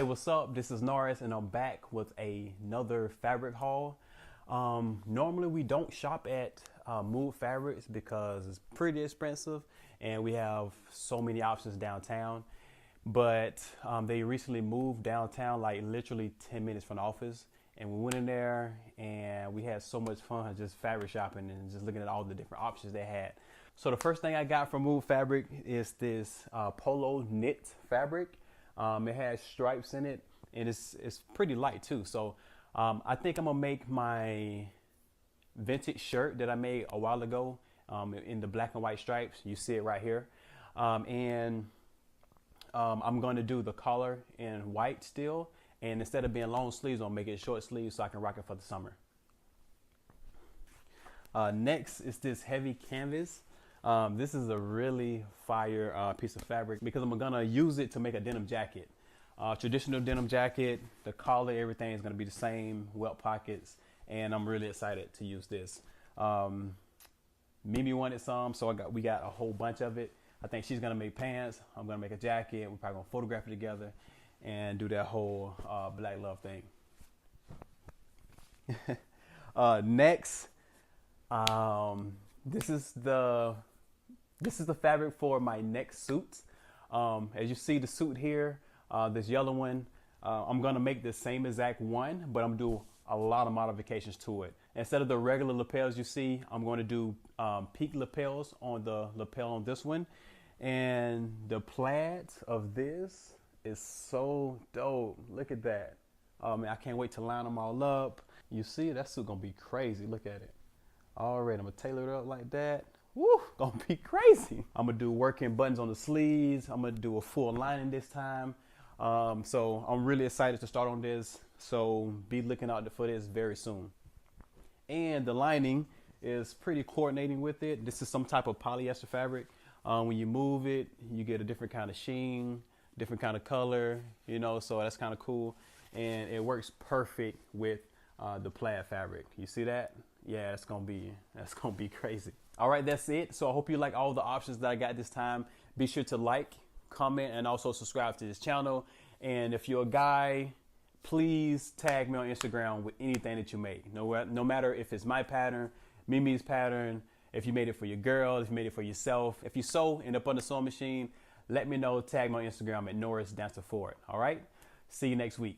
Hey, what's up? This is Norris and I'm back with another fabric haul. Normally we don't shop at Move Fabrics because it's pretty expensive and we have so many options downtown. But they recently moved downtown, like literally 10 minutes from the office. And we went in there and we had so much fun just fabric shopping and just looking at all the different options they had. So the first thing I got from Move Fabric is this polo knit fabric. It has stripes in it and it's pretty light too. So I think I'm gonna make my vintage shirt that I made a while ago in the black and white stripes. You see it right here. I'm going to do the collar in white still. And instead of being long sleeves, I'll make it short sleeves so I can rock it for the summer. Next is this heavy canvas. This is a really fire piece of fabric because I'm gonna use it to make a denim jacket. Traditional denim jacket, the collar, everything is gonna be the same, welt pockets, and I'm really excited to use this. Mimi wanted some, so we got a whole bunch of it. I think she's gonna make pants, I'm gonna make a jacket, we're probably gonna photograph it together and do that whole black love thing. Next, this is the fabric for my next suit. As you see the suit here, this yellow one, I'm gonna make the same exact one, but I'm gonna do a lot of modifications to it. Instead of the regular lapels you see, I'm going to do peak lapels on the lapel on this one. And the plaid of this is so dope. Look at that. I can't wait to line them all up. You see, that suit gonna be crazy. Look at it. All right, I'm gonna tailor it up like that. Woo, gonna be crazy. I'm gonna do working buttons on the sleeves. I'm gonna do a full lining this time. So I'm really excited to start on this. So be looking out for this very soon. And the lining is pretty coordinating with it. This is some type of polyester fabric. When you move it, you get a different kind of sheen, different kind of color, you know, so that's kind of cool. And it works perfect with the plaid fabric. You see that? Yeah, that's gonna be crazy. All right, that's it. So I hope you like all the options that I got this time. Be sure to like, comment, and also subscribe to this channel. And if you're a guy, please tag me on Instagram with anything that you make. No matter if it's my pattern, Mimi's pattern, if you made it for your girl, if you made it for yourself. If you sew, end up on the sewing machine, let me know. Tag me on Instagram at Norris Danta. All right? See you next week.